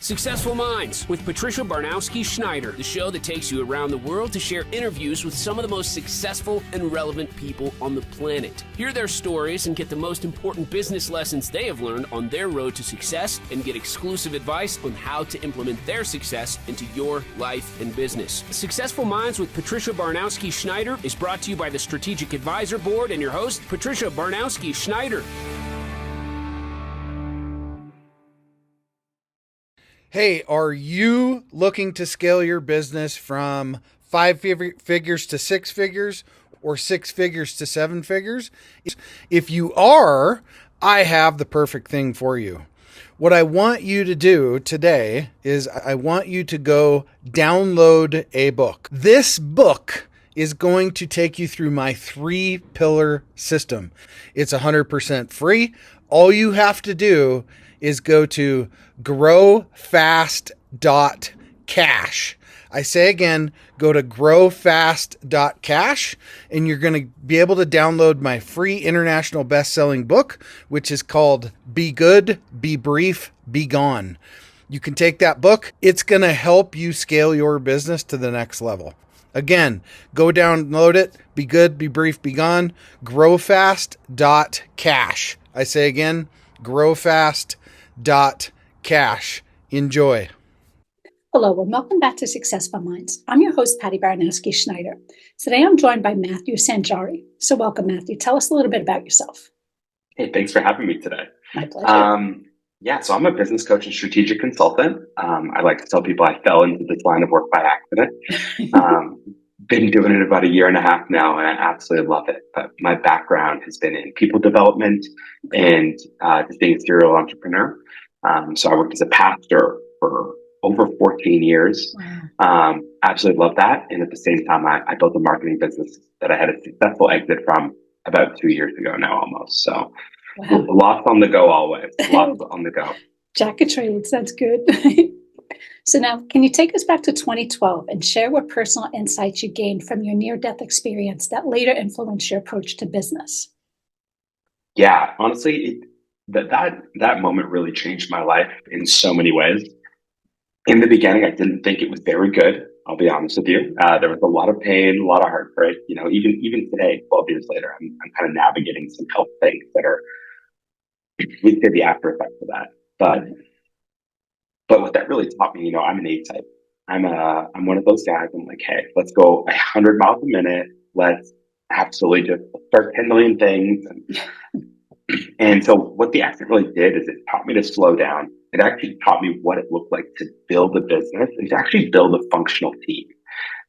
Successful Minds with Patricia Barnowski-Schneider, the show that takes you around the world to share interviews with some of the most successful and relevant people on the planet. Hear their stories and get the most important business lessons they have learned on their road to success and get exclusive advice on how to implement their success into your life and business. Successful Minds with Patricia Barnowski-Schneider is brought to you by the Strategic Advisor Board and your host, Patricia Barnowski-Schneider. Hey, are you looking to scale your business from 5 figures to 6 figures or 6 figures to 7 figures? If you are, I have the perfect thing for you. What I want you to do today is I want you to go download a book. This book is going to take you through my 3-pillar system. It's 100% free. All you have to do is go to growfast.cash. I say again, go to growfast.cash and you're going to be able to download my free international best-selling book, which is called Be Good, Be Brief, Be Gone. You can take that book. It's going to help you scale your business to the next level. Again, go download it. Be good, be brief, be gone. Growfast.cash. I say again, growfast.cash. Enjoy. Hello and welcome back to Successful Minds. I'm your host, Patty Barnowski-Schneider. Today I'm joined by Matthew Sanjari. So welcome, Matthew. Tell us a little bit about yourself. Hey, thanks for having me today. My pleasure. So I'm a business coach and strategic consultant. I like to tell people I fell into this line of work by accident. Been doing it about 1.5 years now, and I absolutely love it. But my background has been in people development and just being a serial entrepreneur. So I worked as a pastor for over 14 years. Wow. Absolutely love that. And at the same time, I built a marketing business that I had a successful exit from about 2 years ago now almost. So wow. Lots on the go always. Lots on the go. Jack of trades. That's good. So now, can you take us back to 2012 and share what personal insights you gained from your near-death experience that later influenced your approach to business? Yeah, honestly, that moment really changed my life in so many ways. In the beginning, I didn't think it was very good. I'll be honest with you. There was a lot of pain, a lot of heartbreak. You know, even today, 12 years later, I'm kind of navigating some health things that are, we'd say, the after effects of that. But what that really taught me, you know, I'm an A-type. I'm one of those guys. I'm like, hey, let's go 100 miles a minute. Let's absolutely just start 10 million things. And so what the accident really did is it taught me to slow down. It actually taught me what it looked like to build a business and to actually build a functional team.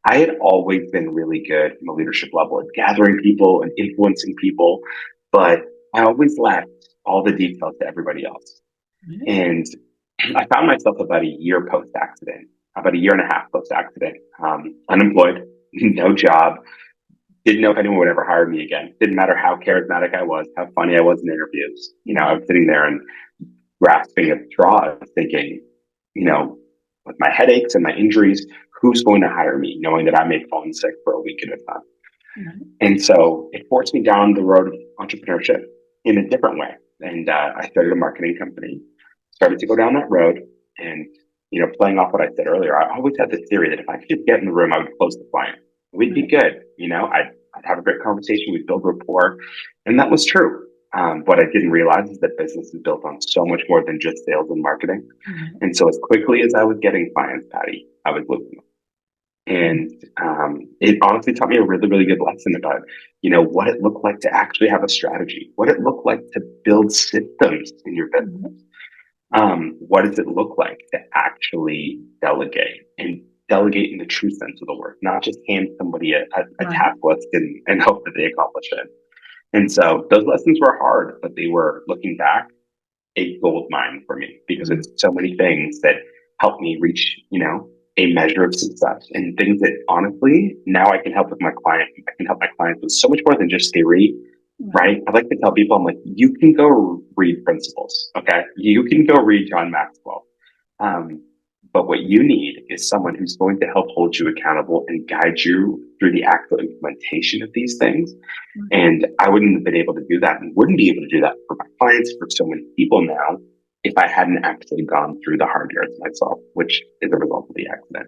I had always been really good from a leadership level at gathering people and influencing people, but I always left all the details to everybody else. Mm-hmm. And I found myself about 1 year post-accident, about 1.5 years post-accident, unemployed, no job, didn't know if anyone would ever hire me again. Didn't matter how charismatic I was, how funny I was in interviews. You know, I was sitting there and grasping at straws, thinking, you know, with my headaches and my injuries, who's going to hire me, knowing that I may fall sick for a week at a time. Mm-hmm. And so it forced me down the road of entrepreneurship in a different way. And I started a marketing company. Started to go down that road and, you know, playing off what I said earlier, I always had this theory that if I could just get in the room, I would close the client. We'd be good. You know, I'd have a great conversation. We'd build rapport. And that was true. What I didn't realize is that business is built on so much more than just sales and marketing. Mm-hmm. And so as quickly as I was getting clients, Patty, I was losing them. And it honestly taught me a really, really good lesson about, you know, what it looked like to actually have a strategy, what it looked like to build systems in your business. Mm-hmm. What does it look like to actually delegate and delegate in the true sense of the word, not just hand somebody a task list and hope that they accomplish it. And so those lessons were hard, but they were, looking back, a gold mine for me because it's so many things that helped me reach, you know, a measure of success and things that honestly, now I can help with my client. I can help my clients with so much more than just theory. Right? I like to tell people, I'm like, you can go read Principles, okay? You can go read John Maxwell. But what you need is someone who's going to help hold you accountable and guide you through the actual implementation of these things. Mm-hmm. And I wouldn't have been able to do that and wouldn't be able to do that for my clients, for so many people now, if I hadn't actually gone through the hard yards myself, which is a result of the accident.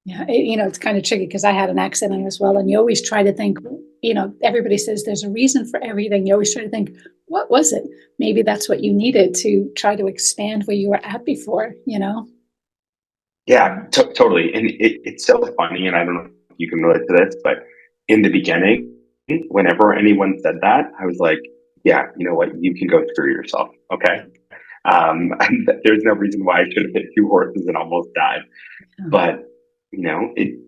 Yeah, it's kind of tricky because I had an accident as well. And you always try to think, everybody says there's a reason for everything. You always try to think, what was it? Maybe that's what you needed to try to expand where you were at before. Yeah, totally. And it's so funny. And I don't know if you can relate to this, but in the beginning, whenever anyone said that, I was like, yeah, you know what? You can go screw yourself. Okay. There's no reason why I should have hit two horses and almost died. But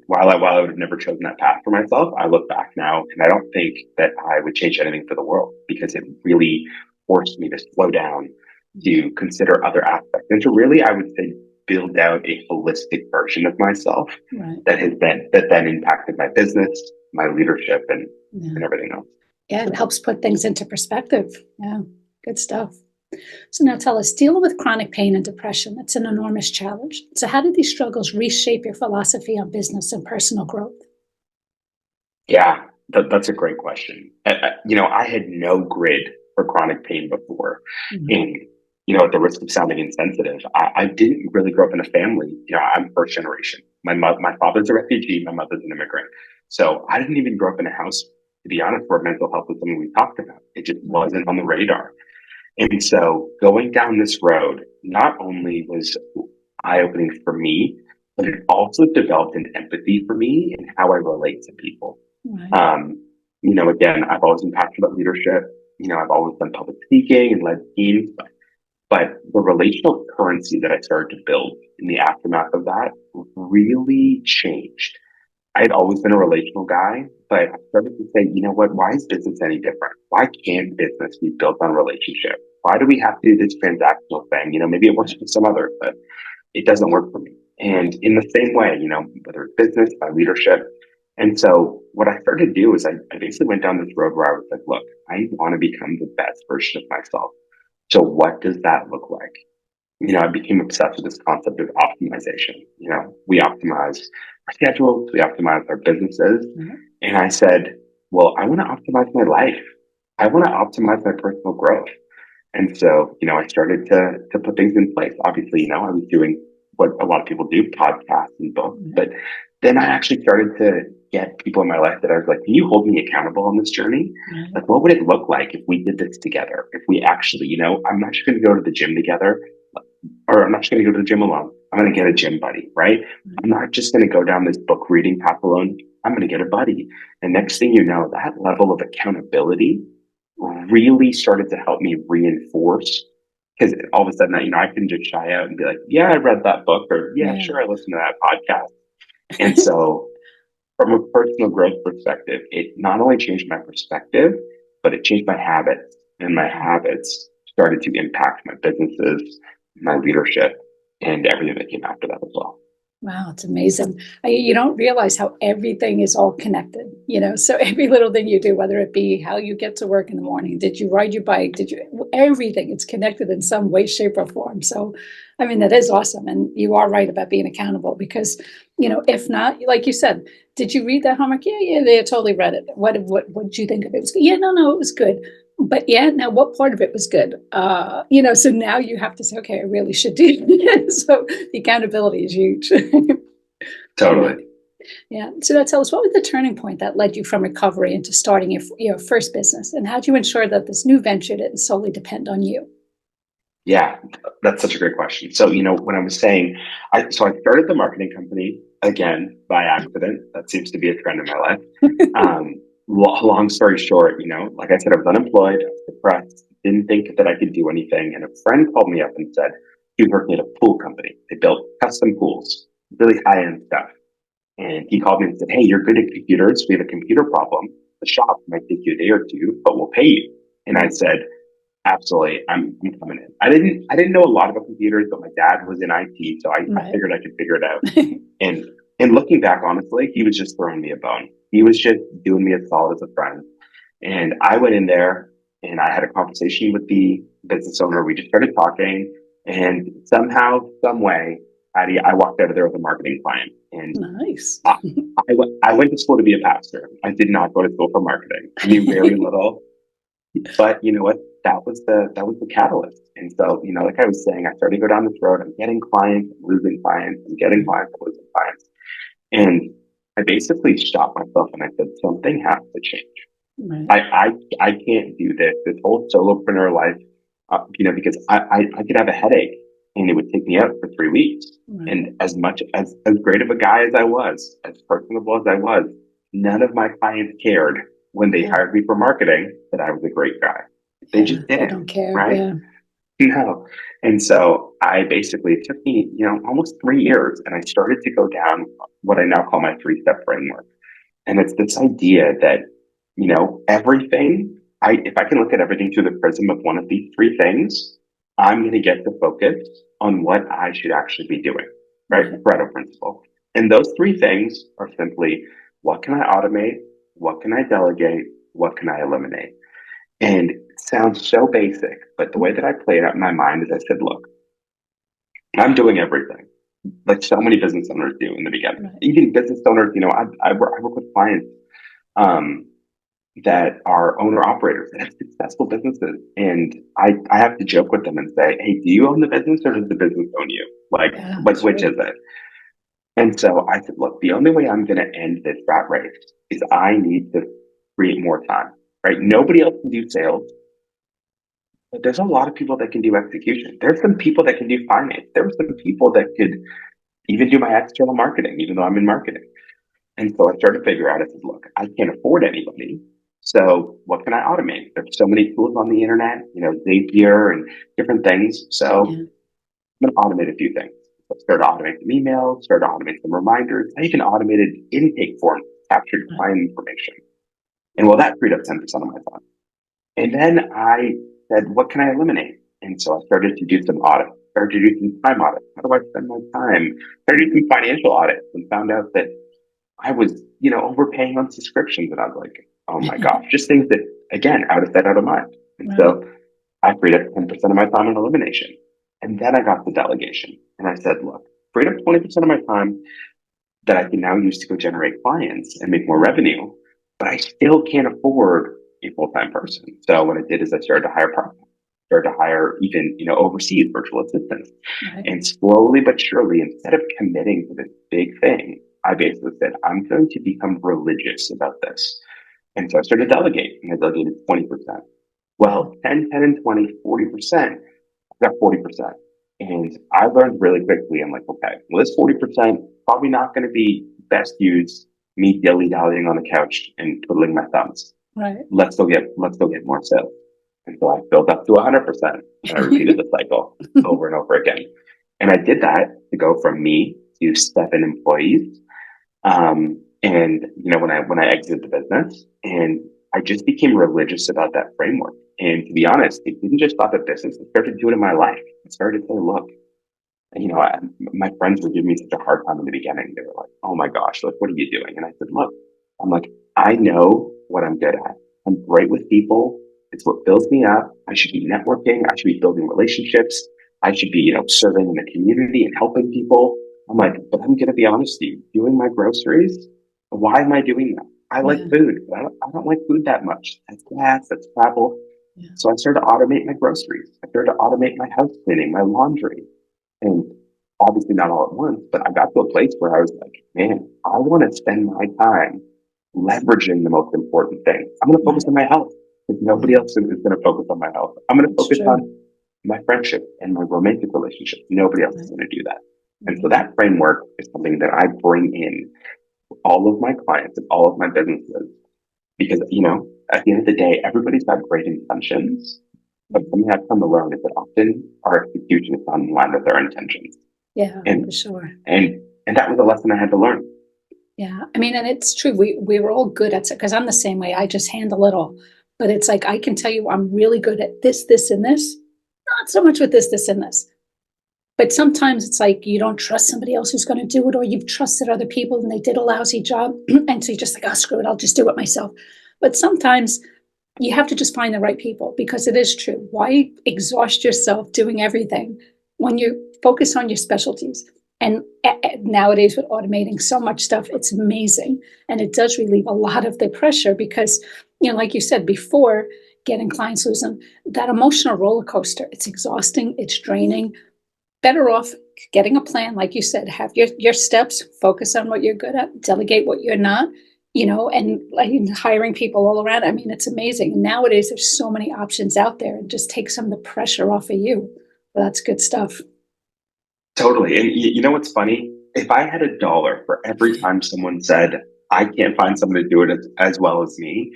while I would have never chosen that path for myself, I look back now and I don't think that I would change anything for the world, because it really forced me to slow down, to consider other aspects, and to really, I would say, build out a holistic version of myself Right. that then impacted my business, my leadership, and everything else. Yeah, it helps put things into perspective. Yeah, good stuff. So now tell us, dealing with chronic pain and depression, it's an enormous challenge. So how did these struggles reshape your philosophy on business and personal growth? Yeah, that's a great question. I had no grid for chronic pain before. And, at the risk of sounding insensitive, I didn't really grow up in a family. I'm first generation. My father's a refugee. My mother's an immigrant. So I didn't even grow up in a house, to be honest, where mental health was something we talked about. It just wasn't on the radar. And so going down this road not only was eye-opening for me, but it also developed an empathy for me in how I relate to people. Right. Again, I've always been passionate about leadership. I've always done public speaking and led teams, but the relational currency that I started to build in the aftermath of that really changed. I had always been a relational guy, but I started to say, you know what? Why is business any different? Why can't business be built on relationship? Why do we have to do this transactional thing? Maybe it works for some others, but it doesn't work for me. And in the same way, whether it's business, my leadership. And so what I started to do is I basically went down this road where I was like, look, I want to become the best version of myself. So what does that look like? I became obsessed with this concept of optimization. We optimize our schedules, we optimize our businesses. And I said, well, I want to optimize my life. I want to optimize my personal growth. And so, I started to put things in place. Obviously, I was doing what a lot of people do, podcasts and books. But then I actually started to get people in my life that I was like, can you hold me accountable on this journey? Like, what would it look like if we did this together? If we actually, I'm not just going to go to the gym together, or I'm not just going to go to the gym alone. I'm going to get a gym buddy, right? I'm not just going to go down this book reading path alone. I'm going to get a buddy. And next thing you know, that level of accountability really started to help me reinforce, because all of a sudden, I couldn't just shy out and be like, yeah, I read that book, or yeah, sure, I listened to that podcast. And so from a personal growth perspective, it not only changed my perspective, but it changed my habits, and my habits started to impact my businesses, my leadership, and everything that came after that as well. Wow, it's amazing. You don't realize how everything is all connected, so every little thing you do, whether it be how you get to work in the morning, did you ride your bike, everything, it's connected in some way, shape, or form. So, that is awesome. And you are right about being accountable, because, if not, like you said, did you read that homework? Yeah, they totally read it. What did you think of it? It was good. Yeah, no, it was good. But now what part of it was good? So now you have to say, okay, I really should do this. So the accountability is huge. Totally. Yeah. So now tell us, what was the turning point that led you from recovery into starting your first business? And how do you ensure that this new venture didn't solely depend on you? Yeah, that's such a great question. So, when I was saying, I started the marketing company again by accident. That seems to be a trend in my life. Long story short, like I said, I was unemployed, I was depressed, didn't think that I could do anything. And a friend called me up and said, he was working at a pool company. They built custom pools, really high-end stuff. And he called me and said, hey, you're good at computers. We have a computer problem. The shop might take you a day or two, but we'll pay you. And I said, absolutely, I'm coming in. I didn't know a lot about computers, but my dad was in IT, so I figured I could figure it out. And looking back, honestly, he was just throwing me a bone. He was just doing me a solid as a friend. And I went in there and I had a conversation with the business owner. We just started talking, and somehow, some way, I walked out of there with a marketing client. And nice. I went to school to be a pastor. I did not go to school for marketing. I knew very little. But you know what? That was the catalyst. And so, like I was saying, I started to go down this road. I'm getting clients, I'm losing clients, I'm getting clients, I'm losing clients. And I basically stopped myself and I said, something has to change. Right. I can't do this whole solopreneur life, because I could have a headache and it would take me out for 3 weeks. Right. And as much as great of a guy as I was, as personable as I was, none of my clients cared when they hired me for marketing that I was a great guy. They just They didn't, don't care. right? Yeah. No. And so I basically, it took me, almost 3 years, and I started to go down what I now call my 3-step framework. And it's this idea that, everything, if I can look at everything through the prism of one of these three things, I'm going to get to focus on what I should actually be doing, right? Pareto principle. And those three things are simply, what can I automate? What can I delegate? What can I eliminate? And it sounds so basic, but the way that I played it out in my mind is I said, look, I'm doing everything like so many business owners do in the beginning. Right. Even business owners, I work with clients um, that are owner operators that have successful businesses. And I have to joke with them and say, hey, do you own the business or does the business own you? Like which is it? And so I said, look, the only way I'm going to end this rat race is I need to create more time, right? Nobody else can do sales. But there's a lot of people that can do execution. There's some people that can do finance. There are some people that could even do my external marketing, even though I'm in marketing. And so I started to figure out, I said, look, I can't afford anybody. So what can I automate? There's so many tools on the internet, Zapier and different things. So I'm going to automate a few things. So I started automating some emails, started automating some reminders. I even automated intake forms, captured client information. And well, that freed up 10% of my time. And then I said, what can I eliminate? And so I started to do some audits, started to do some time audits. How do I spend my time? Started to do some financial audits and found out that I was, overpaying on subscriptions. And I was like, oh my gosh, just things that, again, out of sight, out of mind. And so I freed up 10% of my time on elimination. And then I got the delegation. And I said, look, freed up 20% of my time that I can now use to go generate clients and make more revenue, but I still can't afford a full-time person. So what I did is I started to hire part-time, started to hire even, overseas virtual assistants. And slowly but surely, instead of committing to this big thing, I basically said, I'm going to become religious about this. And so I started to delegate, and I delegated 20%. Well, 10, 10, and 20, 40%, I got 40%. And I learned really quickly, I'm like, okay, well, this 40% probably not going to be best used me dilly-dallying on the couch and twiddling my thumbs. Right. Let's go get more sales. And so I built up to 100%, and I repeated the cycle over and over again. And I did that to go from me to 7 employees. And when I exited the business, and I just became religious about that framework. And to be honest, it didn't just stop at business. I started to do it in my life. I started to say, look, my friends were giving me such a hard time in the beginning. They were like, oh my gosh, like, what are you doing? And I said, look, I'm like, I know what I'm good at. I'm great with people. It's what builds me up. I should be networking. I should be building relationships. I should be, serving in the community and helping people. I'm like, but I'm going to be honest with you, doing my groceries. Why am I doing that? I like food, but I don't like food that much. That's gas, that's travel. So I started to automate my groceries. I started to automate my house cleaning, my laundry. And obviously not all at once, but I got to a place where I was like, man, I want to spend my time leveraging the most important thing. I'm going to focus on my health because nobody else is going to focus on my health. I'm going to focus on my friendship and my romantic relationships. Nobody else is going to do that. And so that framework is something that I bring in all of my clients and all of my businesses because, at the end of the day, everybody's got great intentions, but something I've come to learn is that often our execution is not in line with our intentions. Yeah, for sure. And that was a lesson I had to learn. Yeah. I mean, and it's true. We were all good at it because I'm the same way. I just handle it all. But it's like, I can tell you I'm really good at this, this, and this. Not so much with this, this, and this. But sometimes it's like you don't trust somebody else who's going to do it, or you've trusted other people and they did a lousy job. And so you're just like, oh, screw it, I'll just do it myself. But sometimes you have to just find the right people because it is true. Why exhaust yourself doing everything when you focus on your specialties? And nowadays with automating so much stuff, it's amazing. And it does relieve a lot of the pressure because, like you said before, getting clients, losing that emotional roller coaster. It's exhausting. It's draining. Better off getting a plan, like you said, have your steps, focus on what you're good at, delegate what you're not, and like hiring people all around. I mean, it's amazing. Nowadays, there's so many options out there, and just take some of the pressure off of you. Well, that's good stuff. Totally. And you know what's funny? If I had $1 for every time someone said, I can't find someone to do it as well as me,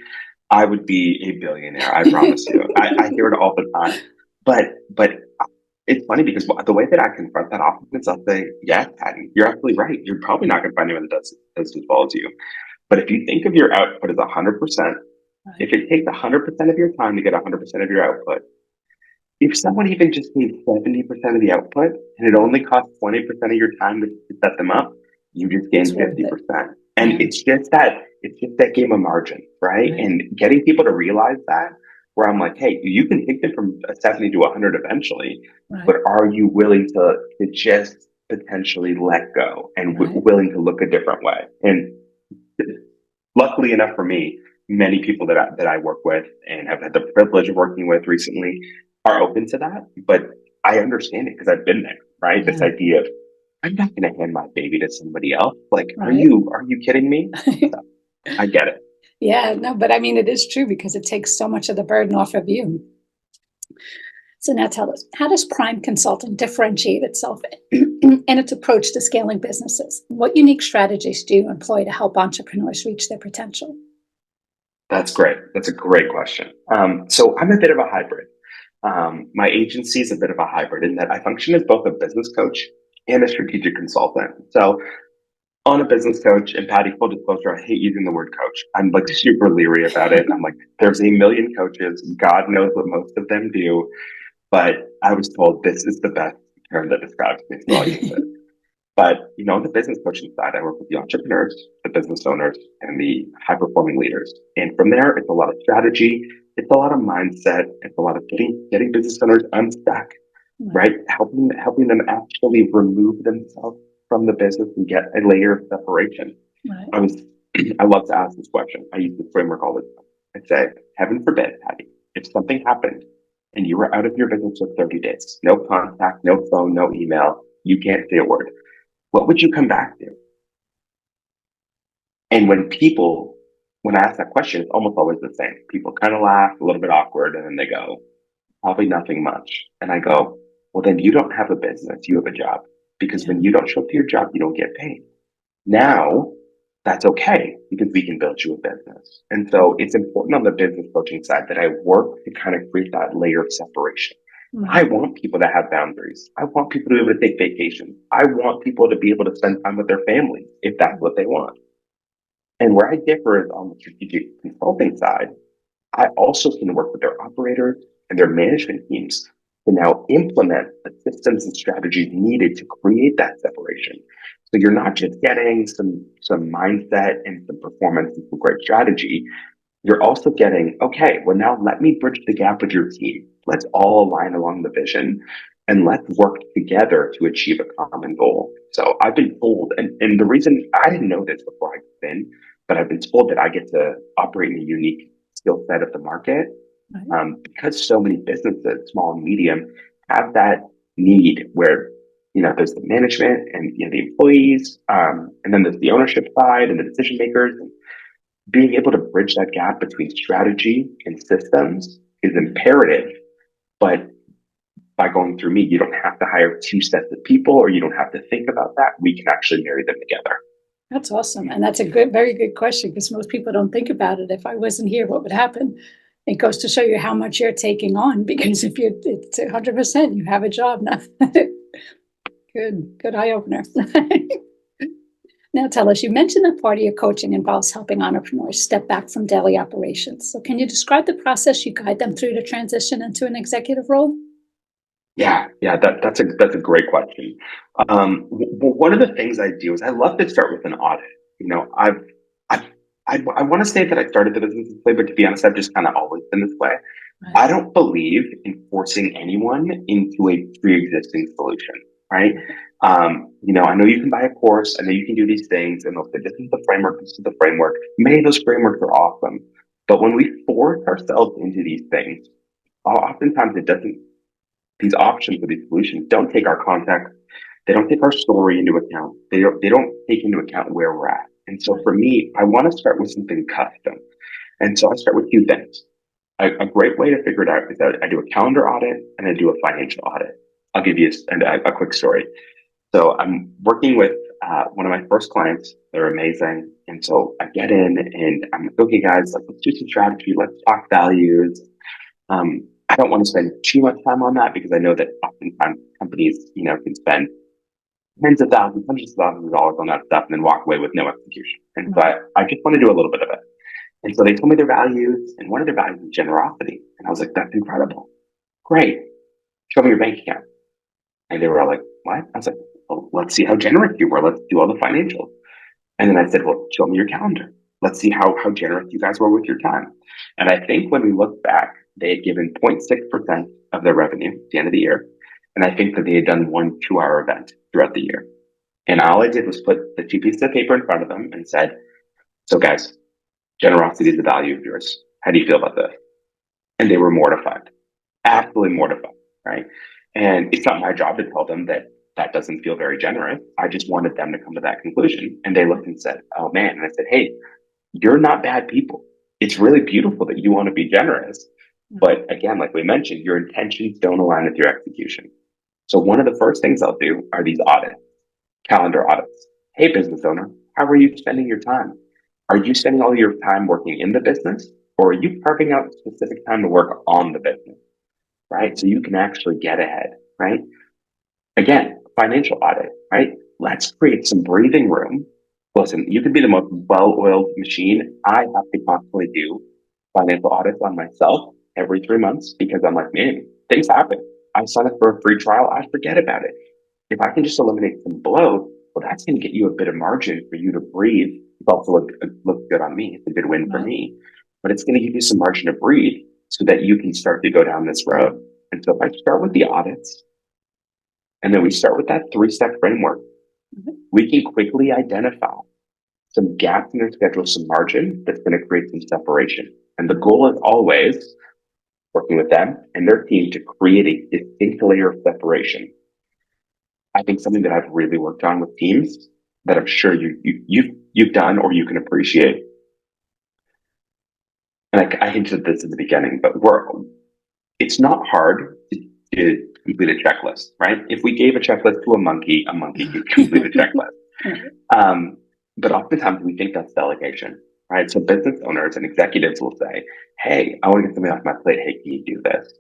I would be a billionaire. I promise you. I hear it all the time. But it's funny because the way that I confront that often is I'll say, yeah, Patty, you're absolutely right. You're probably not going to find anyone that does as well as you. But if you think of your output as 100%, if it takes 100% of your time to get 100% of your output, if someone even just needs 70% of the output and it only costs 20% of your time to set them up, you just gain 50%. And it's just that game of margin, right? And getting people to realize that, where I'm like, hey, you can take them from a 70 to 100 eventually, but are you willing to just potentially let go and willing to look a different way? And luckily enough for me, many people that I work with and have had the privilege of working with recently are open to that. But I understand it because I've been there, right? This idea of, I'm not going to hand my baby to somebody else. Like, are you kidding me? So, I get it. Yeah, no, but I mean, it is true because it takes so much of the burden off of you. So now tell us, how does Prime Consulting differentiate itself in its approach to scaling businesses? What unique strategies do you employ to help entrepreneurs reach their potential? That's great. That's a great question. So I'm a bit of a hybrid. My agency is a bit of a hybrid in that I function as both a business coach and a strategic consultant. So on a business coach, and Patty, full disclosure, I hate using the word coach. I'm like super leery about it. I'm like, there's a million coaches. God knows what most of them do. But I was told this is the best term that describes me, so I'll use it. But, on the business coaching side, I work with the entrepreneurs, the business owners, and the high-performing leaders. And from there, it's a lot of strategy. It's a lot of mindset. It's a lot of getting business owners unstuck, right? Helping them actually remove themselves from the business and get a layer of separation. Right. I love to ask this question. I use this framework all the time. I say, heaven forbid, Patty, if something happened and you were out of your business for 30 days, no contact, no phone, no email, you can't say a word, what would you come back to? And when I ask that question, it's almost always the same. People kind of laugh, a little bit awkward, and then they go, probably nothing much. And I go, well, then you don't have a business, you have a job. Because when you don't show up to your job, you don't get paid. Now, that's okay because we can build you a business. And so it's important on the business coaching side that I work to kind of create that layer of separation. I want people to have boundaries. I want people to be able to take vacations. I want people to be able to spend time with their families if that's what they want. And where I differ is on the strategic consulting side. I also can work with their operators and their management teams to now implement the systems and strategies needed to create that separation. So you're not just getting some mindset and some performance and some great strategy. You're also getting, okay, well, now let me bridge the gap with your team. Let's all align along the vision and let's work together to achieve a common goal. So I've been told, and the reason I didn't know this before I came in, but I've been told that I get to operate in a unique skill set of the market because so many businesses, small and medium, have that need where, there's the management and the employees, and then there's the ownership side and the decision makers. And being able to bridge that gap between strategy and systems is imperative. But by going through me, you don't have to hire two sets of people or you don't have to think about that. We can actually marry them together. That's awesome. And that's a very good question because most people don't think about it. If I wasn't here, what would happen? It goes to show you how much you're taking on because if it's 100%, you have a job now. Good eye opener. Now tell us, you mentioned that part of your coaching involves helping entrepreneurs step back from daily operations. So can you describe the process you guide them through to transition into an executive role? Yeah, that's a great question. One of the things I do is I love to start with an audit. I want to say that I started the business this way, but to be honest, I've just kind of always been this way. Right. I don't believe in forcing anyone into a pre-existing solution, right? I know you can buy a course, I know you can do these things, and they'll say, this is the framework, this is the framework. Many of those frameworks are awesome, But when we force ourselves into these things, oftentimes it doesn't, these options or these solutions don't take our context. They don't take our story into account. They don't take into account where we're at. And so for me, I want to start with something custom. And so I start with two things. A great way to figure it out is that I do a calendar audit and I do a financial audit. I'll give you a quick story. So I'm working with one of my first clients. They're amazing. And so I get in and I'm like, okay, guys, let's do some strategy. Let's talk values. I don't want to spend too much time on that because I know that oftentimes companies, can spend tens of thousands, hundreds of thousands of dollars on that stuff and then walk away with no execution. And so I just want to do a little bit of it. And so they told me their values, and one of their values is generosity. And I was like, that's incredible. Great. Show me your bank account. And they were all like, what? I was like, well, let's see how generous you were. Let's do all the financials. And then I said, well, show me your calendar. Let's see how generous you guys were with your time. And I think when we look back, they had given 0.6% of their revenue at the end of the year. And I think that they had done 1 2-hour event throughout the year. And all I did was put the 2 pieces of paper in front of them and said, so guys, generosity is the value of yours. How do you feel about this? And they were mortified, absolutely mortified, right? And it's not my job to tell them that that doesn't feel very generous. I just wanted them to come to that conclusion. And they looked and said, oh man. And I said, hey, you're not bad people. It's really beautiful that you want to be generous. But again, like we mentioned, your intentions don't align with your execution. So one of the first things I'll do are these audits, calendar audits. Hey, business owner, how are you spending your time? Are you spending all your time working in the business, or are you carving out specific time to work on the business, right? So you can actually get ahead, right? Again, financial audit, right? Let's create some breathing room. Listen, you can be the most well-oiled machine. I have to constantly do financial audits on myself every 3 months because I'm like, man, things happen. I sign up for a free trial. I forget about it. If I can just eliminate some bloat, well, that's going to get you a bit of margin for you to breathe. It also looks good on me. It's a good win for me, but it's going to give you some margin to breathe so that you can start to go down this road. And so if I start with the audits and then we start with that 3-step framework, we can quickly identify some gaps in their schedule, some margin that's going to create some separation. And the goal is always working with them and their team to create a distinct layer of separation. I think something that I've really worked on with teams that I'm sure you've done or you can appreciate. And I hinted at this at the beginning, but it's not hard to complete a checklist, right? If we gave a checklist to a monkey could complete a checklist. But oftentimes we think that's delegation, right? So business owners and executives will say, hey, I want to get something off my plate. Hey, can you do this?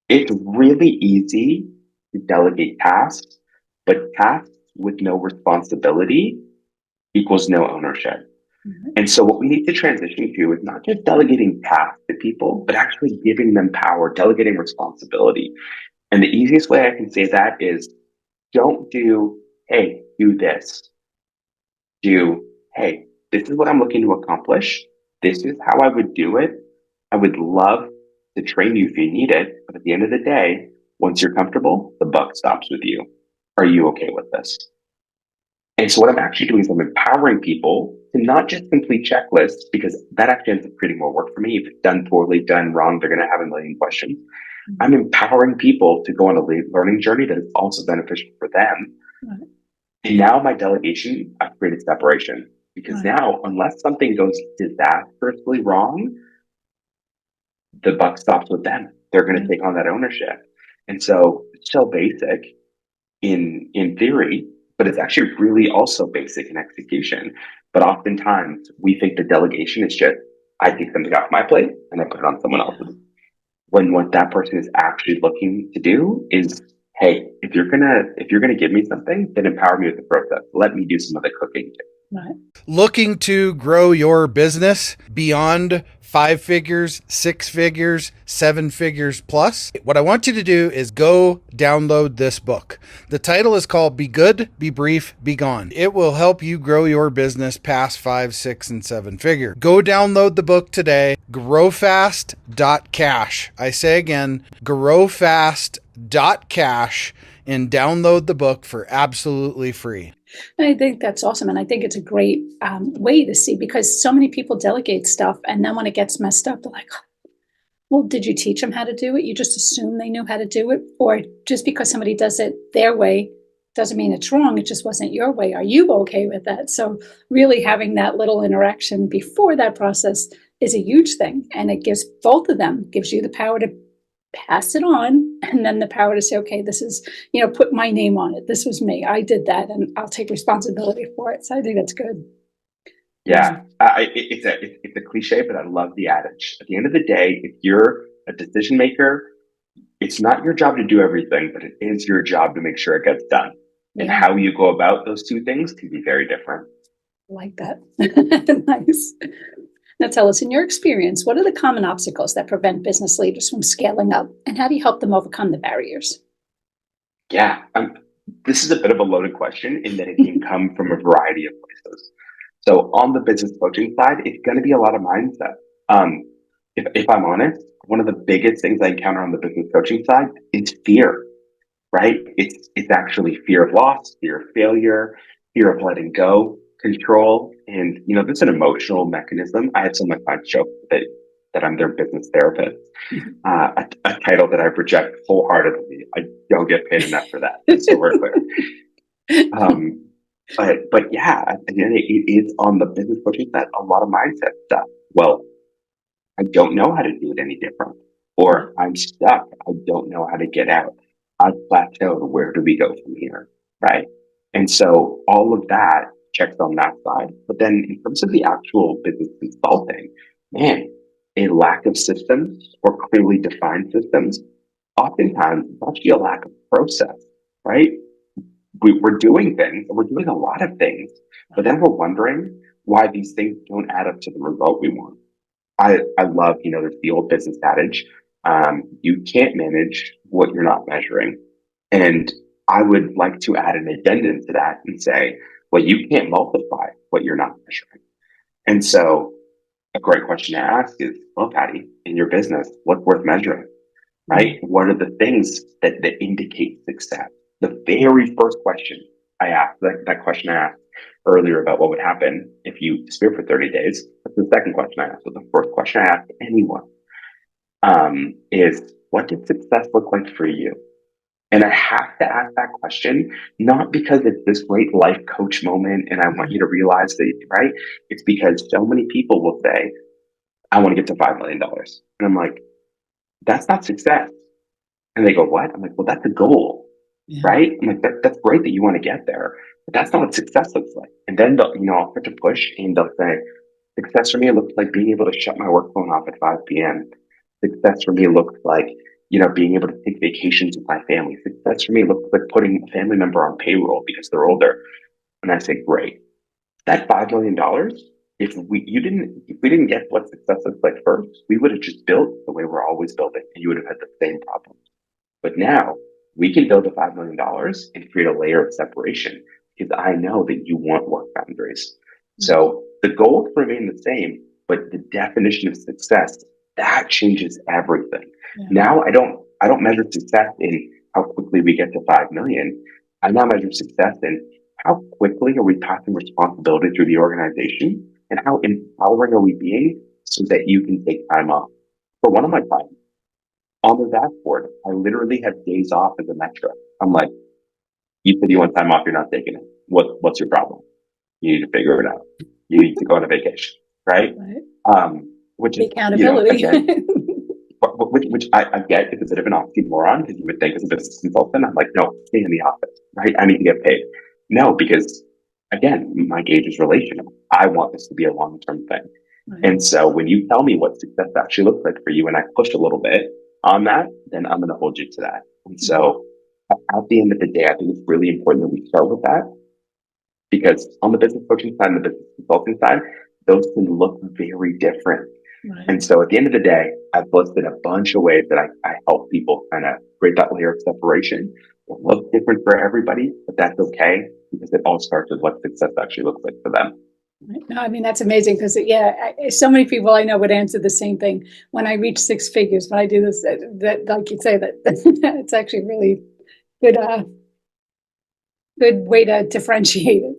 It's really easy to delegate tasks, but tasks with no responsibility equals no ownership. And so what we need to transition to is not just delegating tasks to people, but actually giving them power, delegating responsibility. And the easiest way I can say that is don't do, hey, do this. Do, hey, this is what I'm looking to accomplish. This is how I would do it. I would love to train you if you need it. But at the end of the day, once you're comfortable, the buck stops with you. Are you okay with this? And so what I'm actually doing is I'm empowering people to not just complete checklists, because that actually ends up creating more work for me. If it's done poorly, done wrong, they're going to have a million questions. I'm empowering people to go on a learning journey that is also beneficial for them. And now my delegation, I've created separation, because now unless something goes disastrously wrong, the buck stops with them. They're going to take on that ownership. And so it's so basic in theory, but it's actually really also basic in execution. But oftentimes we think the delegation is just, I take something off my plate and I put it on someone else's. When what that person is actually looking to do is, hey, if you're gonna give me something, then empower me with the process. Let me do some of the cooking too. Right. Looking to grow your business beyond 5 figures, 6 figures, 7 figures plus? What I want you to do is go download this book. The title is called Be Good, Be Brief, Be Gone. It will help you grow your business past 5, 6, and 7 figure. Go download the book today. Growfast.cash. I say again, growfast.cash. and download the book for absolutely free. I think that's awesome. And I think it's a great way to see, because so many people delegate stuff. And then when it gets messed up, they're like, well, did you teach them how to do it? You just assume they knew how to do it? Or just because somebody does it their way doesn't mean it's wrong. It just wasn't your way. Are you okay with that? So really having that little interaction before that process is a huge thing. And it gives both of them, gives you the power to pass it on, and then the power to say, okay, this is, put my name on it. This was me. I did that, and I'll take responsibility for it. So I think that's good. Yeah, it's a cliche, but I love the adage. At the end of the day, if you're a decision maker, it's not your job to do everything, but it is your job to make sure it gets done. And how you go about those two things can be very different. I like that. Nice. Now tell us, in your experience, what are the common obstacles that prevent business leaders from scaling up, and how do you help them overcome the barriers? Yeah, this is a bit of a loaded question in that it can come from a variety of places. So on the business coaching side, it's going to be a lot of mindset. If I'm honest, one of the biggest things I encounter on the business coaching side is fear, right? It's actually fear of loss, fear of failure, fear of letting go, control. And, this is an emotional mechanism. I have some of my clients joke that I'm their business therapist, a title that I project wholeheartedly. I don't get paid enough for that. So we're clear. But yeah, at the end, it is on the business coaching side, a lot of mindset stuff. Well, I don't know how to do it any different, or I'm stuck. I don't know how to get out. I've plateaued. Where do we go from here? Right. And so all of that checks on that side. But then in terms of the actual business consulting, man, a lack of systems or clearly defined systems, oftentimes it's actually a lack of process, right? We're doing things, and we're doing a lot of things, but then we're wondering why these things don't add up to the result we want. I love, there's the old business adage, you can't manage what you're not measuring. And I would like to add an addendum to that and say, well, you can't multiply what you're not measuring. And so a great question to ask is, well, Patty, in your business, what's worth measuring, right? What are the things that indicate success? The very first question I asked, that question I asked earlier about what would happen if you disappear for 30 days, that's the second question I asked. So the first question I asked anyone is, what did success look like for you? And I have to ask that question, not because it's this great life coach moment and I want you to realize that, right? It's because so many people will say, I want to get to $5 million. And I'm like, that's not success. And they go, what? I'm like, well, that's a goal, right? I'm like, that's great that you want to get there, but that's not what success looks like. And then I'll start to push and they'll say, success for me looks like being able to shut my work phone off at 5 p.m. Success for me looks like, being able to take vacations with my family. Success for me looks like putting a family member on payroll because they're older. And I say, great. That $5 million, if we didn't get what success looks like first, we would have just built the way we're always building and you would have had the same problems. But now we can build the $5 million and create a layer of separation because I know that you want work boundaries. So the goals remain the same, but the definition of success, that changes everything. Now I don't measure success in how quickly we get to 5 million. I now measure success in how quickly are we passing responsibility through the organization and how empowering are we being so that you can take time off. For one of my clients, on the dashboard, I literally have days off as a metric. I'm like, you said you want time off, you're not taking it. What's your problem? You need to figure it out. You need to go on a vacation, right? Which is accountability. Which I get is a bit of an oxymoron because you would think as a business consultant, I'm like, no, stay in the office, right? I need to get paid. No, because again, my gauge is relational. I want this to be a long-term thing. Right. And so when you tell me what success actually looks like for you and I push a little bit on that, then I'm going to hold you to that. And so at the end of the day, I think it's really important that we start with that because on the business coaching side and the business consulting side, those can look very different. Right. And so at the end of the day, I've listed a bunch of ways that I help people kind of create that layer of separation. It looks different for everybody, but that's okay because it all starts with what success actually looks like for them. No, I mean, that's amazing because, so many people I know would answer the same thing. When I reach 6 figures, when I do this, that like you say, that it's actually really good, good way to differentiate it.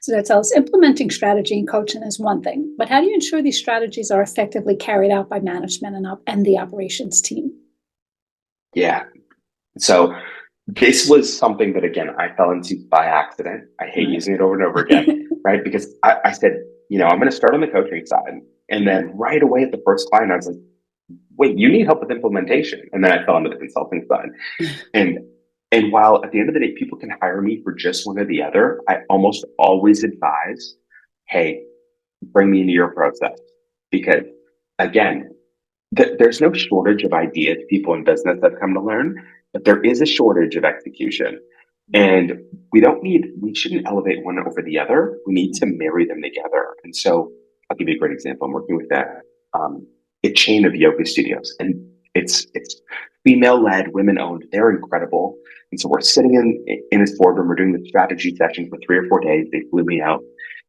So that tells us implementing strategy and coaching is one thing, but how do you ensure these strategies are effectively carried out by management and the operations team? Yeah. So this was something that, again, I fell into by accident. I hate using it over and over again, right? Because I said, I'm going to start on the coaching side. And then right away at the first client, I was like, wait, you need help with implementation. And then I fell into the consulting side. And while at the end of the day, people can hire me for just one or the other, I almost always advise, hey, bring me into your process. Because again, there's no shortage of ideas people in business have come to learn, but there is a shortage of execution. And we shouldn't elevate one over the other. We need to marry them together. And so I'll give you a great example. I'm working with a chain of yoga studios, and it's female led, women owned. They're incredible. And so we're sitting in this boardroom. We're doing the strategy session for 3 or 4 days. They flew me out.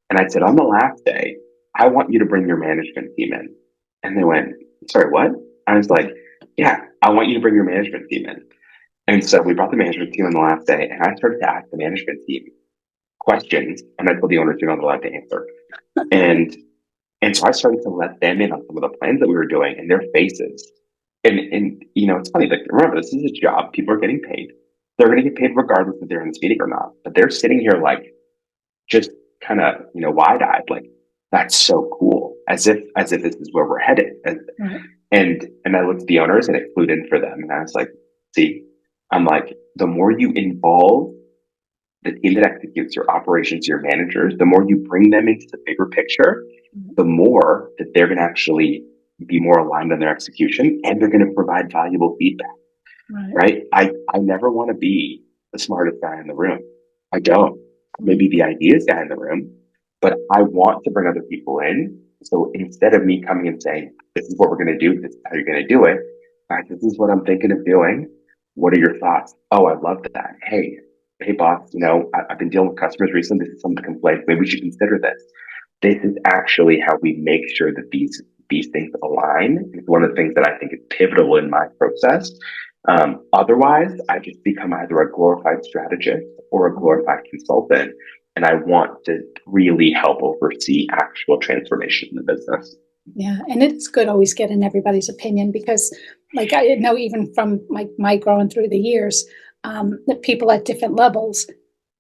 And I said, on the last day, I want you to bring your management team in. And they went, sorry, what? I was like, yeah, I want you to bring your management team in. And so we brought the management team on the last day, and I started to ask the management team questions, and I told the owners you're not allowed to answer. And so I started to let them in on some of the plans that we were doing and their faces. And it's funny, like, remember, this is a job. People are getting paid. They're going to get paid regardless if they're in this meeting or not. But they're sitting here like just kind of, wide-eyed, like, that's so cool, as if this is where we're headed. And I looked at the owners, and it flew in for them. And I was like, see, I'm like, the more you involve the team that executes, your operations, your managers, the more you bring them into the bigger picture, the more that they're going to actually be more aligned on their execution, and they're going to provide valuable feedback. Right? I never want to be the smartest guy in the room. I don't. Maybe the ideas guy in the room, but I want to bring other people in. So instead of me coming and saying, this is what we're going to do, this is how you're going to do it, this is what I'm thinking of doing. What are your thoughts? Oh, I love that. Hey, boss, I've been dealing with customers recently. This is some complaints. Maybe we should consider this. This is actually how we make sure that these things align. It's one of the things that I think is pivotal in my process. Otherwise, I just become either a glorified strategist or a glorified consultant. And I want to really help oversee actual transformation in the business. Yeah, and it's good always getting everybody's opinion, because like I know even from my growing through the years, that people at different levels,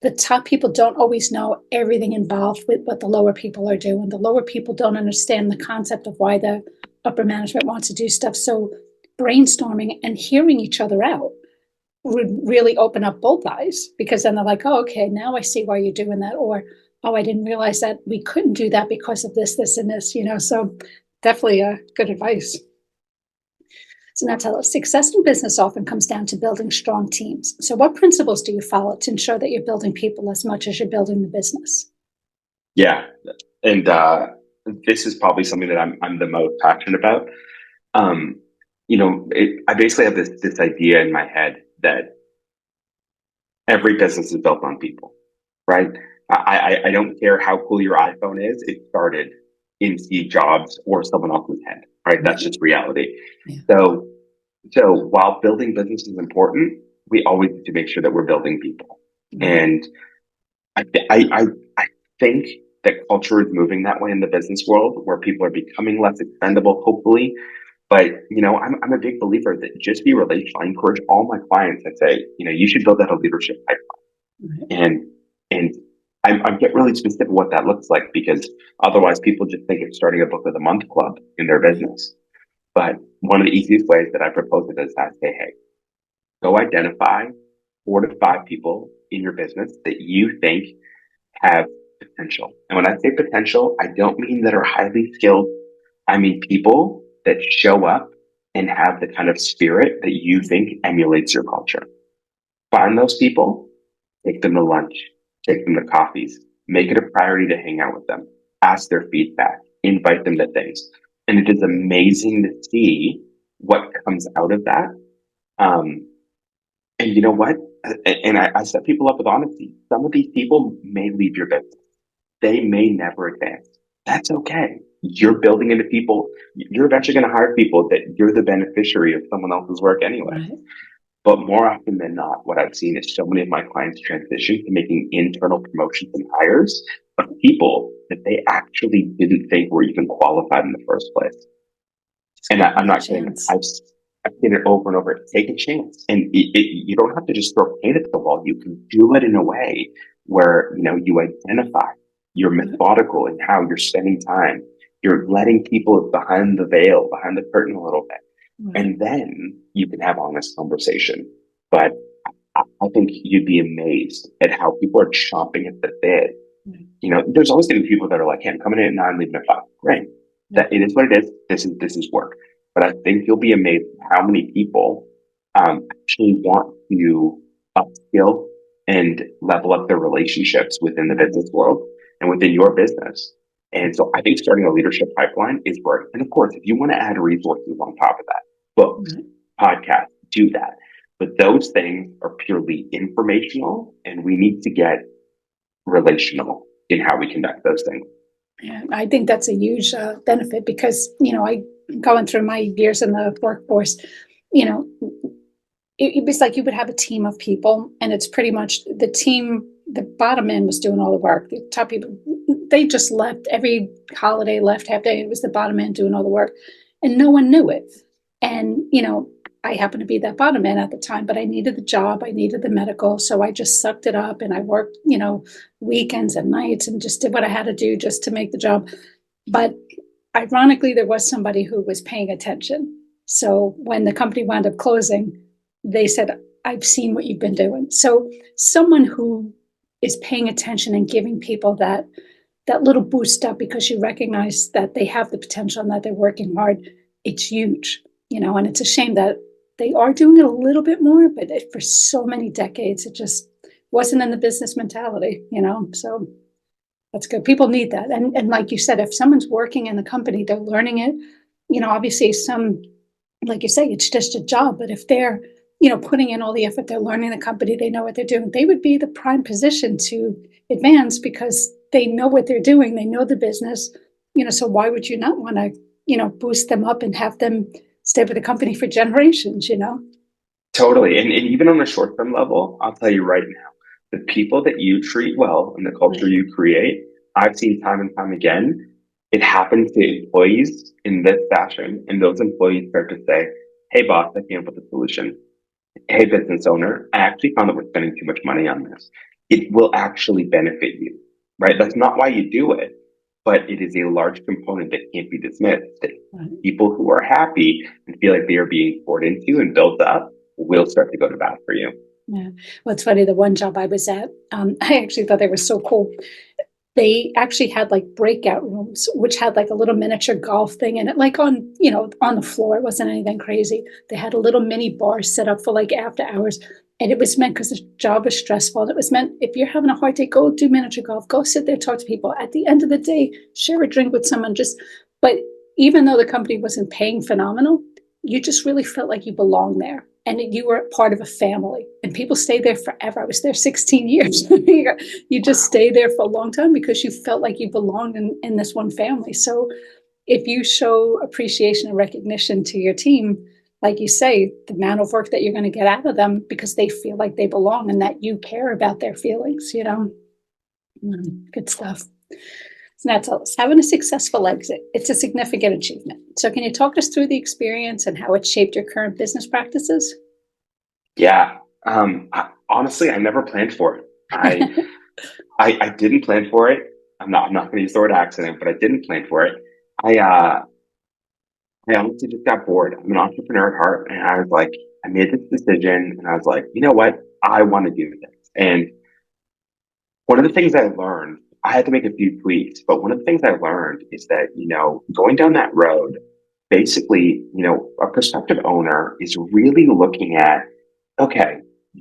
the top people don't always know everything involved with what the lower people are doing. The lower people don't understand the concept of why the upper management wants to do stuff. So brainstorming and hearing each other out would really open up both eyes, because then they're like, oh, okay, now I see why you're doing that. Or, oh, I didn't realize that we couldn't do that because of this, and this, so definitely good advice. So now tell us, success in business often comes down to building strong teams. So what principles do you follow to ensure that you're building people as much as you're building the business? Yeah. And this is probably something that I'm the most passionate about. I basically have this idea in my head that every business is built on people, right? I don't care how cool your iPhone is. It started in Steve Jobs or someone else's head, right? That's just reality. Yeah. So while building business is important, we always need to make sure that we're building people. And I think that culture is moving that way in the business world, where people are becoming less expendable, hopefully. But, I'm a big believer that just be relational. I encourage all my clients. I say, you should build out a leadership pipeline. And I get really specific what that looks like, because otherwise people just think it's starting a book of the month club in their business. But one of the easiest ways that I propose it is I say, hey, go identify 4 to 5 people in your business that you think have potential. And when I say potential, I don't mean that are highly skilled. I mean people that show up and have the kind of spirit that you think emulates your culture. Find those people, take them to lunch, take them to coffees, make it a priority to hang out with them, ask their feedback, invite them to things. And it is amazing to see what comes out of that. And you know what? And I set people up with honesty. Some of these people may leave your business. They may never advance. That's okay. You're building into people. You're eventually going to hire people that you're the beneficiary of someone else's work anyway. Right. But more often than not, what I've seen is so many of my clients transition to making internal promotions and hires of people that they actually didn't think were even qualified in the first place. And I'm not kidding. I've seen it over and over. Take a chance, and you don't have to just throw paint at the wall. You can do it in a way where you identify. You're methodical in how you're spending time. You're letting people behind the veil, behind the curtain a little bit, and then you can have honest conversation. But I think you'd be amazed at how people are chomping at the bit. There's always going to be people that are like, "Hey, I'm coming in at 9, leaving at 5." Great. That it is what it is. This is work. But I think you'll be amazed how many people actually want to upskill and level up their relationships within the business world and within your business. And so I think starting a leadership pipeline is great. And of course, if you want to add resources on top of that, books, podcasts, do that. But those things are purely informational, and we need to get relational in how we conduct those things. Yeah, I think that's a huge benefit because, going through my years in the workforce, it was like you would have a team of people, and it's pretty much the team, the bottom end was doing all the work. The top people, they just left every holiday, left half day. It was the bottom end doing all the work, and no one knew it. And, I happened to be that bottom end at the time, but I needed the job. I needed the medical. So I just sucked it up, and I worked, weekends and nights and just did what I had to do just to make the job. But ironically, there was somebody who was paying attention. So when the company wound up closing, they said, "I've seen what you've been doing." So someone who is paying attention and giving people that little boost up because you recognize that they have the potential and that they're working hard, it's huge, and it's a shame that they are doing it a little bit more, but for so many decades, it just wasn't in the business mentality, so that's good. People need that. And like you said, if someone's working in the company, they're learning it, obviously like you say, it's just a job, but if they're, putting in all the effort, they're learning the company, they know what they're doing, they would be the prime position to advance because they know what they're doing. They know the business, so why would you not want to, boost them up and have them stay with the company for generations, Totally. And even on a short-term level, I'll tell you right now, the people that you treat well and the culture you create, I've seen time and time again, it happens to employees in this fashion. And those employees start to say, "Hey, boss, I came up with a solution. Hey, business owner, I actually found that we're spending too much money on this. It will actually benefit you," right? That's not why you do it, but it is a large component that can't be dismissed. People who are happy and feel like they are being poured into and built up will start to go to bat for you. Yeah. Well, it's funny. The one job I was at, I actually thought they were so cool. They actually had like breakout rooms, which had like a little miniature golf thing in it, like on the floor. It wasn't anything crazy. They had a little mini bar set up for like after hours. And it was meant because the job was stressful. And it was meant if you're having a hard day, go do miniature golf, go sit there, talk to people. At the end of the day, share a drink with someone. But even though the company wasn't paying phenomenal, you just really felt like you belonged there. And you were part of a family, and people stay there forever. I was there 16 years. You just stay there for a long time because you felt like you belonged in this one family. So if you show appreciation and recognition to your team, like you say, the amount of work that you're going to get out of them because they feel like they belong and that you care about their feelings, good stuff. So that's having a successful exit. It's a significant achievement. So can you talk us through the experience and how it shaped your current business practices? Yeah. Honestly, I never planned for it. I didn't plan for it. I'm not going to use the word accident, but I didn't plan for it. I honestly just got bored. I'm an entrepreneur at heart, and I was like, I made this decision, and I was like, you know what? I want to do this. And one of the things I learned, I had to make a few tweaks, but one of the things I learned is that, going down that road, basically, a prospective owner is really looking at, okay,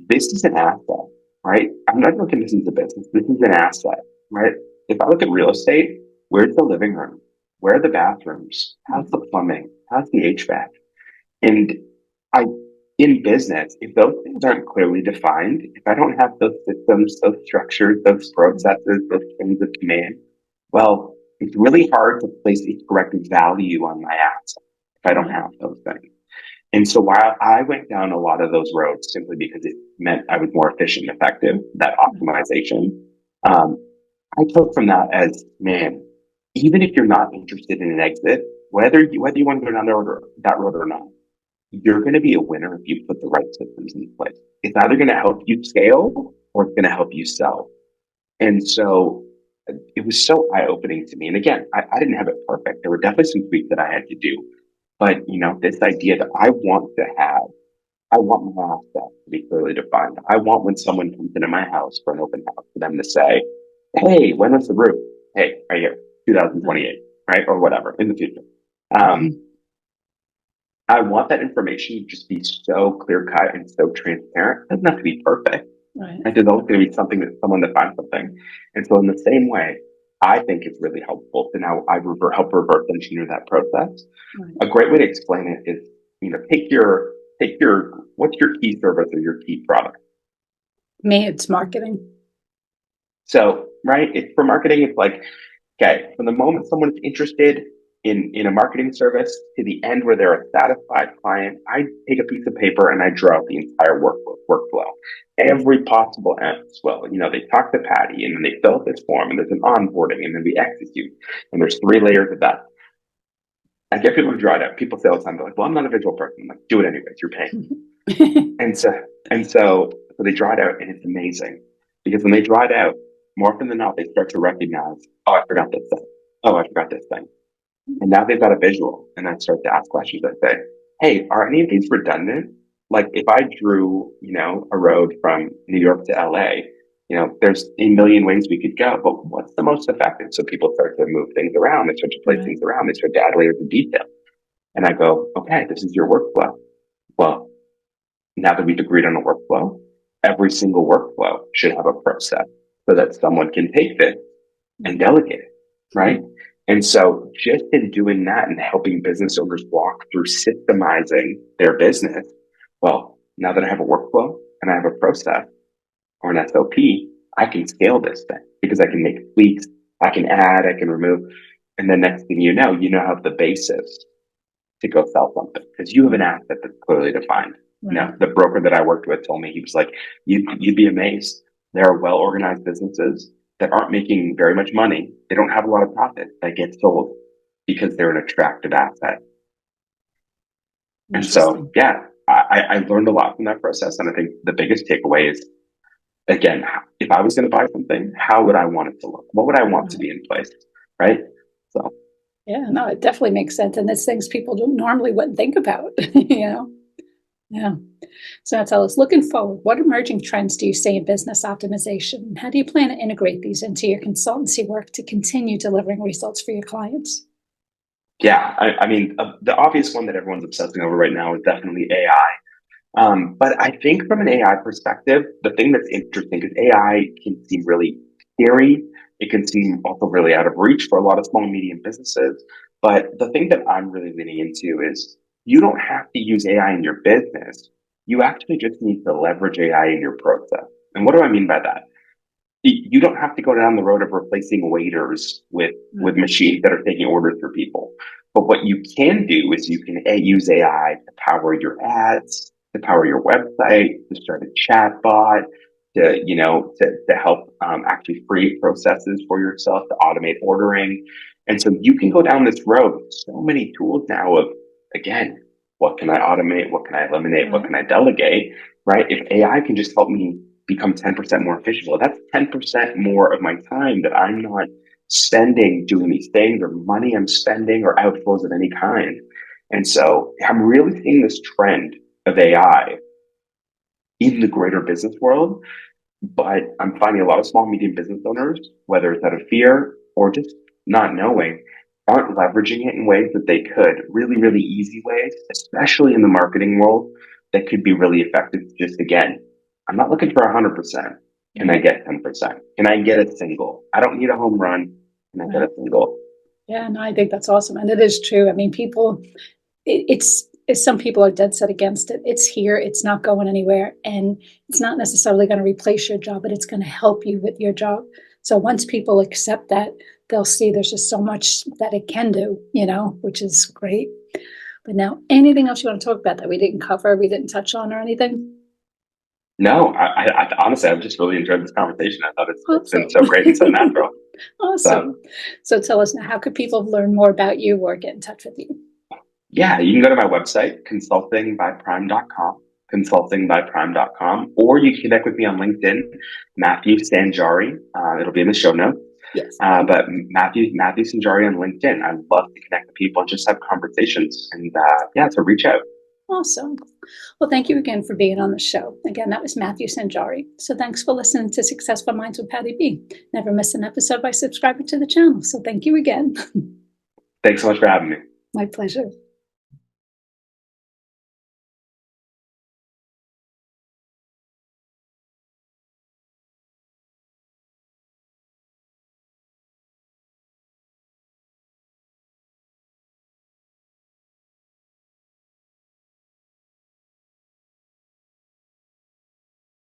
this is an asset, right? I'm not looking at this as a business. This is an asset, right? If I look at real estate, where's the living room? Where are the bathrooms? How's the plumbing? How's the HVAC? And in business, if those things aren't clearly defined, if I don't have those systems, those structures, those processes, those chains of command, well, it's really hard to place a correct value on my asset if I don't have those things. And so while I went down a lot of those roads simply because it meant I was more efficient and effective, that optimization, um, I took from that as, man, even if you're not interested in an exit, whether you want to go down that road or not, you're going to be a winner if you put the right systems in place. It's either going to help you scale or it's going to help you sell. And so it was so eye opening to me. And again, I didn't have it perfect. There were definitely some tweaks that I had to do. But, this idea that I want my asset to be clearly defined. I want when someone comes into my house for an open house for them to say, hey, when was the roof? Hey, right here, 2028, right? Or whatever in the future. I want that information to just be so clear cut and so transparent. It doesn't have to be perfect. Right. Right? There's always going to be something that someone that finds something. And so in the same way, I think it's really helpful to now help reverse engineer that process. Right. A great way to explain it is, what's your key service or your key product? Me, it's marketing. So, right, for marketing, it's like, okay, from the moment someone's interested in a marketing service to the end where they're a satisfied client, I take a piece of paper and I draw out the entire workflow. Every possible ends. Well, they talk to Patty and then they fill out this form and there's an onboarding and then we execute. And there's 3 layers of that. I get people to draw it out. People say all the time, they're like, well, I'm not a visual person. I'm like, do it anyways, you're paying. and so they draw it out and it's amazing. Because when they draw it out, more often than not, they start to recognize, oh, I forgot this thing. Oh, I forgot this thing. And now they've got a visual. And I start to ask questions. I say, hey, are any of these redundant? Like if I drew, a road from New York to LA, there's a million ways we could go, but what's the most effective? So people start to move things around. They start to place things around. They start to add layers of detail. And I go, okay, this is your workflow. Well, now that we've agreed on a workflow, every single workflow should have a process so that someone can take this and delegate it, right? And so just in doing that and helping business owners walk through systemizing their business, well, now that I have a workflow and I have a process or an SOP, I can scale this thing because I can make tweaks, I can add, I can remove. And the next thing you have the basis to go sell something because you have an asset that's clearly defined. Right. The broker that I worked with told me, he was like, you'd be amazed. There are well-organized businesses that aren't making very much money. They don't have a lot of profit that get sold because they're an attractive asset. And so, I learned a lot from that process. And I think the biggest takeaway is, again, if I was going to buy something, how would I want it to look? What would I want to be in place? Right. So. Yeah, no, it definitely makes sense. And it's things people wouldn't think about, Yeah. So now tell us, looking forward, what emerging trends do you see in business optimization? And how do you plan to integrate these into your consultancy work to continue delivering results for your clients? Yeah, I mean, the obvious one that everyone's obsessing over right now is definitely AI. But I think from an AI perspective, the thing that's interesting is AI can seem really scary. It can seem also really out of reach for a lot of small and medium businesses. But the thing that I'm really leaning into is you don't have to use AI in your business. You actually just need to leverage AI in your process. And what do I mean by that? You don't have to go down the road of replacing waiters with machines that are taking orders for people. But what you can do is you can use AI to power your ads, to power your website, to start a chat bot, to help actually create processes for yourself, to automate ordering. And so you can go down this road. So many tools now of, again, what can I automate? What can I eliminate? What can I delegate? Right? If AI can just help me become 10% more efficient, well, that's 10% more of my time that I'm not spending doing these things or money I'm spending or outflows of any kind. And so I'm really seeing this trend of AI in the greater business world, but I'm finding a lot of small, medium business owners, whether it's out of fear or just not knowing, aren't leveraging it in ways that they could, really, really easy ways, especially in the marketing world, that could be really effective. Just again, I'm not looking for 100%. Can I get 10%? Can I get a single? I don't need a home run. Can I get a single? Yeah, no, I think that's awesome. And it is true. I mean, it's some people are dead set against it. It's here. It's not going anywhere. And it's not necessarily going to replace your job, but it's going to help you with your job. So once people accept that, they'll see there's just so much that it can do, which is great. But now, anything else you want to talk about that we didn't cover, we didn't touch on or anything? No, I honestly, I've just really enjoyed this conversation. I thought it's been Awesome. so great and so natural. Awesome. So tell us now, how could people learn more about you or get in touch with you? Yeah, you can go to my website, consultingbyprime.com, or you can connect with me on LinkedIn, Matthew Sanjari. It'll be in the show notes. Yes. But Matthew Sanjari on LinkedIn. I'd love to connect with people and just have conversations. And so reach out. Awesome. Well, thank you again for being on the show. Again, that was Matthew Sanjari. So thanks for listening to Successful Minds with Patty B. Never miss an episode by subscribing to the channel. So thank you again. Thanks so much for having me. My pleasure.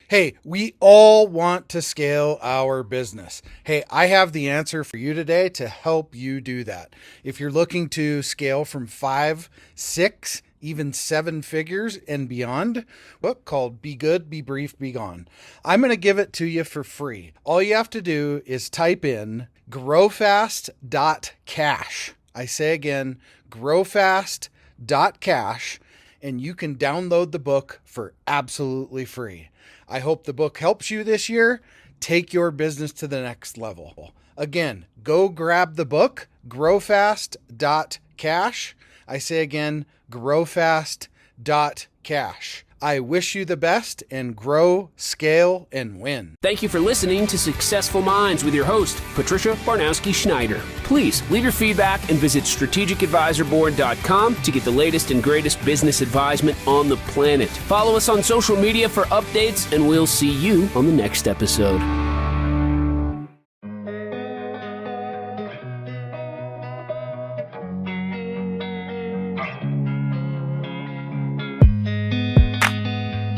Hey, we all want to scale our business. Hey, I have the answer for you today to help you do that. If you're looking to scale from 5, 6, even 7 figures and beyond, book called Be Good, Be Brief, Be Gone. I'm going to give it to you for free. All you have to do is type in growfast.cash. I say again, growfast.cash, and you can download the book for absolutely free. I hope the book helps you this year. Take your business to the next level. Again, go grab the book, growfast.cash. I say again, growfast.cash. I wish you the best and grow, scale, and win. Thank you for listening to Successful Minds with your host, Patricia Barnowski-Schneider. Please leave your feedback and visit strategicadvisorboard.com to get the latest and greatest business advisement on the planet. Follow us on social media for updates, and we'll see you on the next episode.